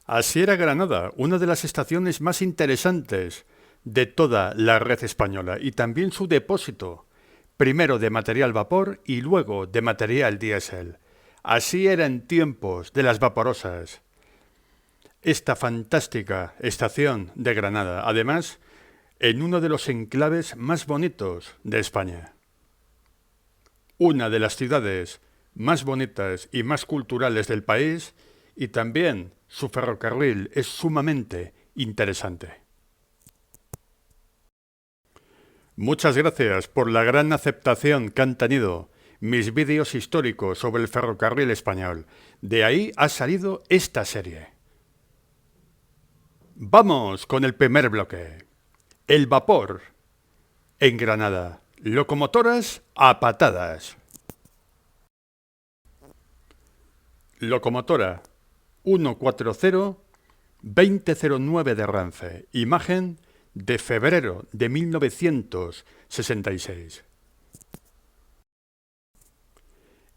Así era Granada, una de las estaciones más interesantes de toda la red española y también su depósito, primero de material vapor y luego de material diésel. Así era en tiempos de las vaporosas esta fantástica estación de Granada, además en uno de los enclaves más bonitos de España. Una de las ciudades más bonitas y más culturales del país y también su ferrocarril es sumamente interesante. Muchas gracias por la gran aceptación que han tenido mis vídeos históricos sobre el ferrocarril español. De ahí ha salido esta serie. Vamos con el primer bloque. El vapor en Granada. Locomotoras a patadas. Locomotora 140-2009 de Renfe. Imagen de febrero de 1966.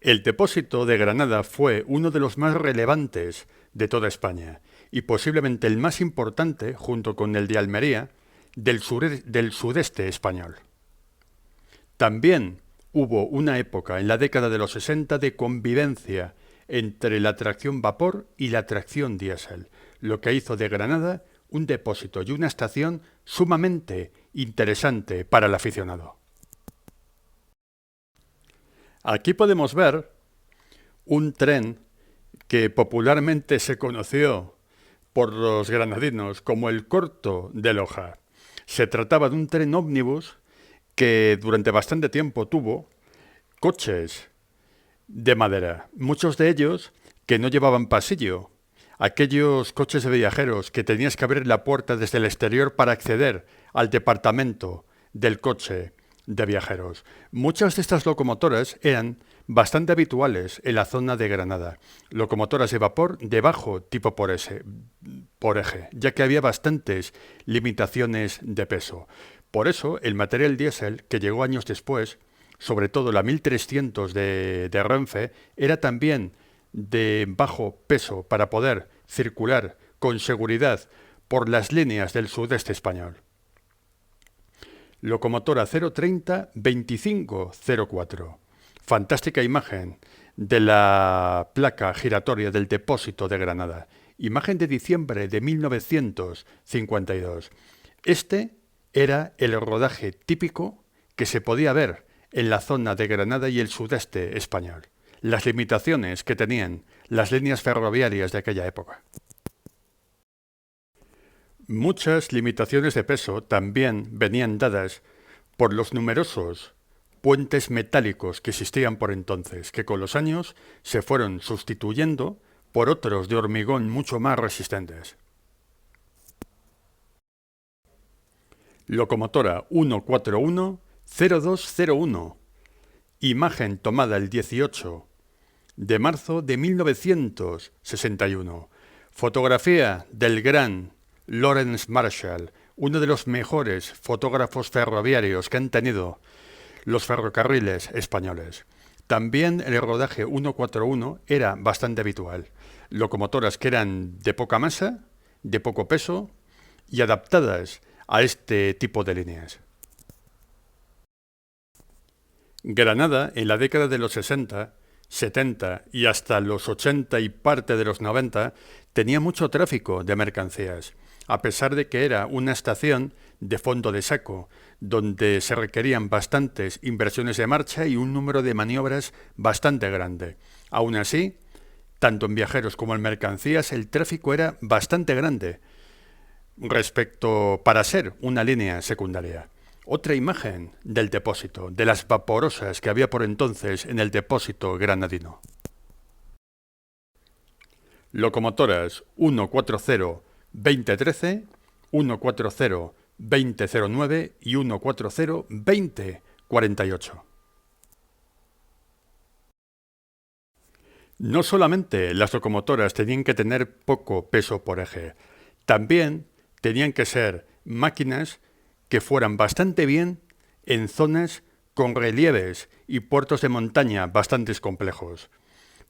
El depósito de Granada fue uno de los más relevantes de toda España y posiblemente el más importante, junto con el de Almería, del sudeste español. También hubo una época en la década de los 60 de convivencia entre la tracción vapor y la tracción diésel, lo que hizo de Granada un depósito y una estación sumamente interesante para el aficionado. Aquí podemos ver un tren que popularmente se conoció por los granadinos como el Corto de Loja. Se trataba de un tren ómnibus que durante bastante tiempo tuvo coches de madera, muchos de ellos que no llevaban pasillo, aquellos coches de viajeros que tenías que abrir la puerta desde el exterior para acceder al departamento del coche de viajeros. Muchas de estas locomotoras eran bastante habituales en la zona de Granada, locomotoras de vapor de bajo tipo por eje, ya que había bastantes limitaciones de peso. Por eso, el material diésel, que llegó años después, sobre todo la 1300 de Renfe, era también de bajo peso para poder circular con seguridad por las líneas del sudeste español. Locomotora 030-2504. Fantástica imagen de la placa giratoria del depósito de Granada. Imagen de diciembre de 1952. Este era el rodaje típico que se podía ver en la zona de Granada y el sudeste español. Las limitaciones que tenían las líneas ferroviarias de aquella época. Muchas limitaciones de peso también venían dadas por los numerosos puentes metálicos que existían por entonces, que con los años se fueron sustituyendo por otros de hormigón mucho más resistentes. Locomotora 141-0201. Imagen tomada el 18 de marzo de 1961. Fotografía del gran Lawrence Marshall, uno de los mejores fotógrafos ferroviarios que han tenido los ferrocarriles españoles. También el rodaje 141 era bastante habitual. Locomotoras que eran de poca masa, de poco peso y adaptadas a este tipo de líneas. Granada, en la década de los 60, 70 y hasta los 80 y parte de los 90, tenía mucho tráfico de mercancías, a pesar de que era una estación de fondo de saco, donde se requerían bastantes inversiones de marcha y un número de maniobras bastante grande. Aún así, tanto en viajeros como en mercancías, el tráfico era bastante grande respecto para ser una línea secundaria. Otra imagen del depósito, de las vaporosas que había por entonces en el depósito granadino. Locomotoras 140-2013, 140-2009 y 140-2048. No solamente las locomotoras tenían que tener poco peso por eje, también tenían que ser máquinas que fueran bastante bien en zonas con relieves y puertos de montaña bastante complejos.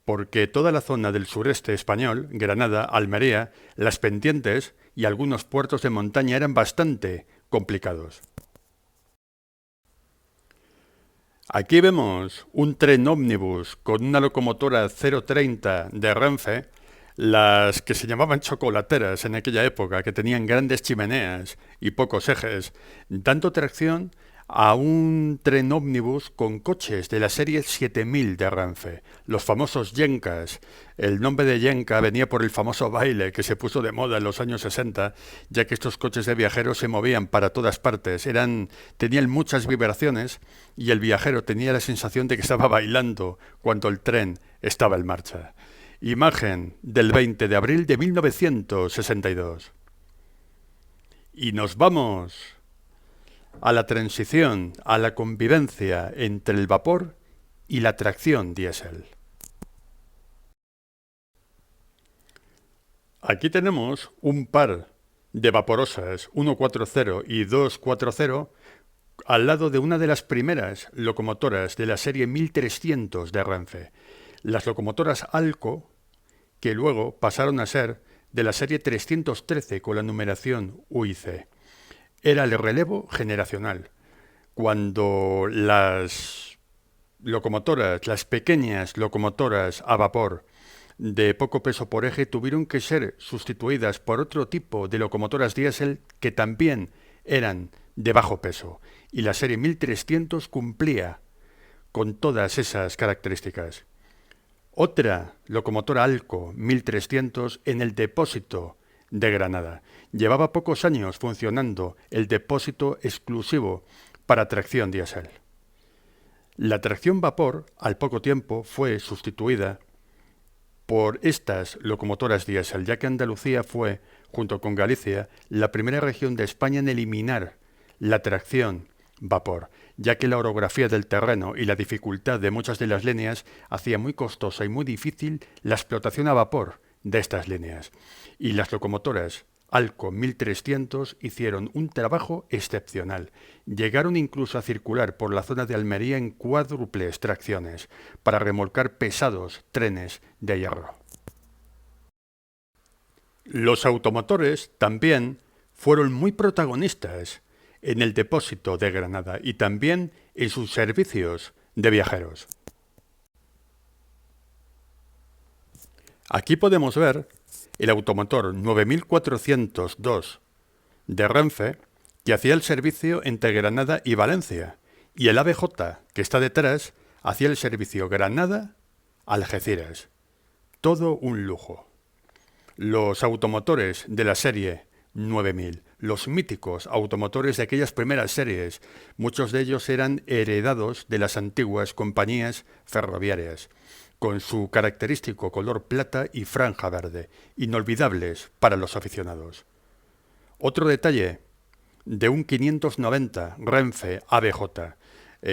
porque toda la zona del sureste español, Granada, Almería, las pendientes y algunos puertos de montaña eran bastante complicados. Aquí vemos un tren ómnibus con una locomotora 030 de Renfe, las que se llamaban chocolateras en aquella época, que tenían grandes chimeneas y pocos ejes, dando tracción a un tren ómnibus con coches de la serie 7000 de Renfe, los famosos Yencas. El nombre de Yenca venía por el famoso baile que se puso de moda en los años 60, ya que estos coches de viajeros se movían para todas partes, tenían muchas vibraciones y el viajero tenía la sensación de que estaba bailando cuando el tren estaba en marcha. Imagen del 20 de abril de 1962. Y nos vamos a la transición, a la convivencia entre el vapor y la tracción diésel. Aquí tenemos un par de vaporosas 140 y 240 al lado de una de las primeras locomotoras de la serie 1300 de Renfe, las locomotoras Alco, que luego pasaron a ser de la serie 313 con la numeración UIC. Era el relevo generacional. Cuando las locomotoras, las pequeñas locomotoras a vapor de poco peso por eje tuvieron que ser sustituidas por otro tipo de locomotoras diésel que también eran de bajo peso. Y la serie 1300 cumplía con todas esas características. Otra locomotora Alco 1300 en el depósito de Granada. Llevaba pocos años funcionando el depósito exclusivo para tracción diésel. La tracción vapor, al poco tiempo, fue sustituida por estas locomotoras diésel, ya que Andalucía fue, junto con Galicia, la primera región de España en eliminar la tracción vapor, ya que la orografía del terreno y la dificultad de muchas de las líneas hacía muy costosa y muy difícil la explotación a vapor de estas líneas. Y las locomotoras Alco 1300 hicieron un trabajo excepcional. Llegaron incluso a circular por la zona de Almería en cuádruples tracciones para remolcar pesados trenes de hierro. Los automotores también fueron muy protagonistas en el depósito de Granada y también en sus servicios de viajeros. Aquí podemos ver el automotor 9402 de Renfe, que hacía el servicio entre Granada y Valencia, y el ABJ, que está detrás, hacía el servicio Granada-Algeciras. Todo un lujo. Los automotores de la serie 9000, los míticos automotores de aquellas primeras series, muchos de ellos eran heredados de las antiguas compañías ferroviarias, con su característico color plata y franja verde, inolvidables para los aficionados. Otro detalle de un 590 Renfe ABJ.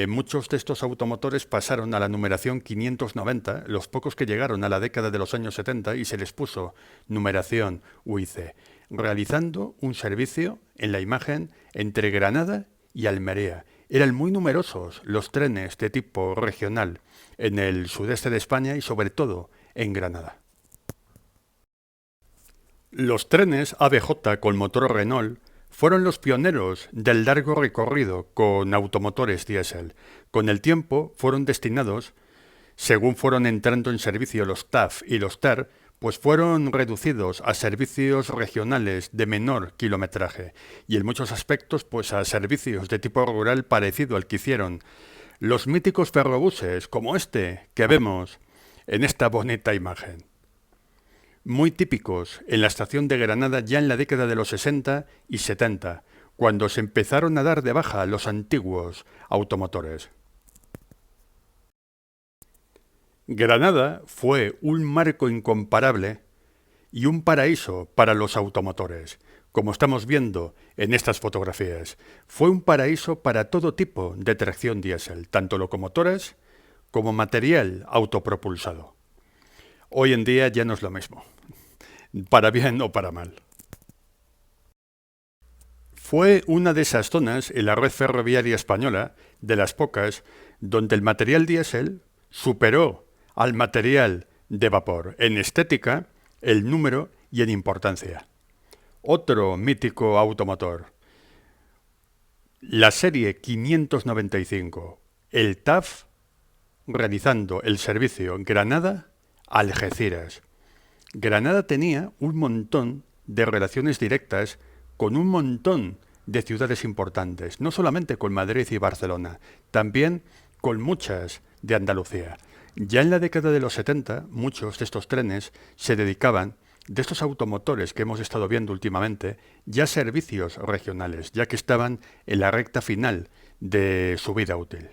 Muchos de estos automotores pasaron a la numeración 590, los pocos que llegaron a la década de los años 70 y se les puso numeración UIC, realizando un servicio en la imagen entre Granada y Almería. Eran muy numerosos los trenes de tipo regional en el sudeste de España y sobre todo en Granada. Los trenes ABJ con motor Renault fueron los pioneros del largo recorrido con automotores diésel. Con el tiempo fueron destinados, según fueron entrando en servicio los TAF y los TER, pues fueron reducidos a servicios regionales de menor kilometraje y en muchos aspectos pues a servicios de tipo rural parecido al que hicieron los míticos ferrobuses como este que vemos en esta bonita imagen. Muy típicos en la estación de Granada ya en la década de los 60 y 70, cuando se empezaron a dar de baja los antiguos automotores. Granada fue un marco incomparable y un paraíso para los automotores, como estamos viendo en estas fotografías. Fue un paraíso para todo tipo de tracción diésel, tanto locomotoras como material autopropulsado. Hoy en día ya no es lo mismo, para bien o para mal. Fue una de esas zonas en la red ferroviaria española, de las pocas, donde el material diésel superó al material de vapor, en estética, el número y en importancia. Otro mítico automotor, la serie 595, el TAF, realizando el servicio Granada-Algeciras. Granada tenía un montón de relaciones directas con un montón de ciudades importantes, no solamente con Madrid y Barcelona, también con muchas de Andalucía. Ya en la década de los 70, muchos de estos trenes se dedicaban, de estos automotores que hemos estado viendo últimamente, ya servicios regionales, ya que estaban en la recta final de su vida útil.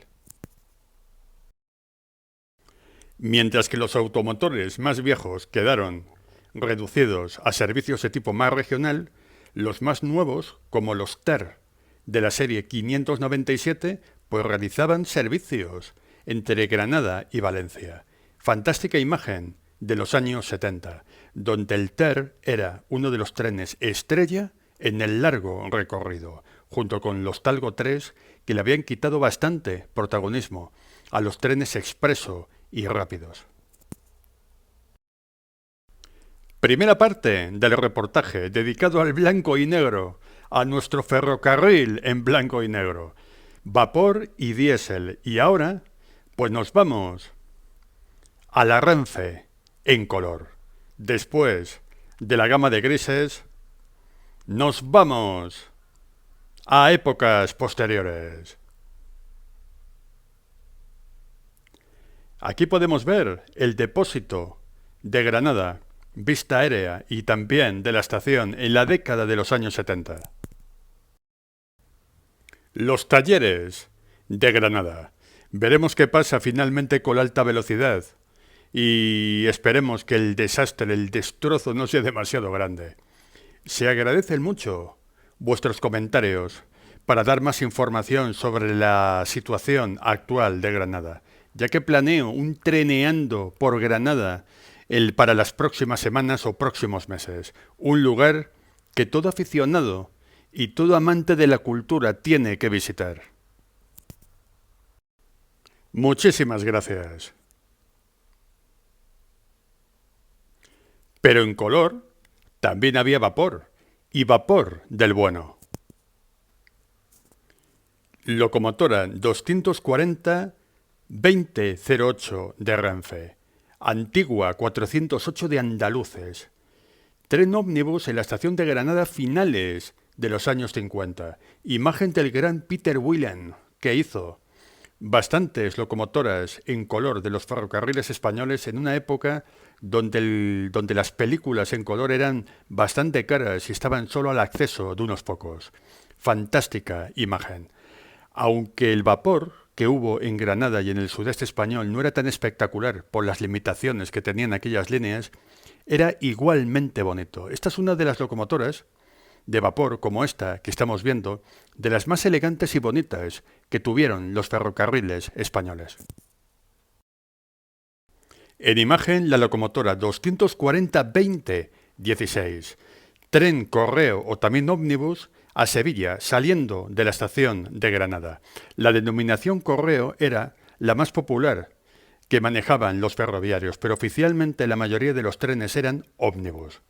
Mientras que los automotores más viejos quedaron reducidos a servicios de tipo más regional, los más nuevos, como los TER de la serie 597, pues realizaban servicios entre Granada y Valencia. Fantástica imagen de los años 70, donde el TER era uno de los trenes estrella en el largo recorrido, junto con los Talgo 3, que le habían quitado bastante protagonismo a los trenes expreso y rápidos. Primera parte del reportaje dedicado al blanco y negro, a nuestro ferrocarril en blanco y negro, vapor y diésel. Y ahora, pues nos vamos a la Renfe en color. Después de la gama de grises, nos vamos a épocas posteriores. Aquí podemos ver el depósito de Granada, vista aérea y también de la estación en la década de los años 70. Los talleres de Granada. Veremos qué pasa finalmente con la alta velocidad y esperemos que el desastre, el destrozo no sea demasiado grande. Se agradecen mucho vuestros comentarios para dar más información sobre la situación actual de Granada, ya que planeo un treneando por Granada para las próximas semanas o próximos meses. Un lugar que todo aficionado y todo amante de la cultura tiene que visitar. Muchísimas gracias. Pero en color también había vapor, y vapor del bueno. Locomotora 240-2008 de Renfe. Antigua 408 de Andaluces. Tren ómnibus en la estación de Granada finales de los años 50. Imagen del gran Peter Whelan, que hizo bastantes locomotoras en color de los ferrocarriles españoles en una época donde las películas en color eran bastante caras y estaban solo al acceso de unos pocos. Fantástica imagen. Aunque el vapor que hubo en Granada y en el sudeste español no era tan espectacular por las limitaciones que tenían aquellas líneas, era igualmente bonito. Esta es una de las locomotoras de vapor, como esta que estamos viendo, de las más elegantes y bonitas que tuvieron los ferrocarriles españoles. En imagen, la locomotora 240-2016, tren correo o también ómnibus a Sevilla, saliendo de la estación de Granada. La denominación correo era la más popular que manejaban los ferroviarios, pero oficialmente la mayoría de los trenes eran ómnibus.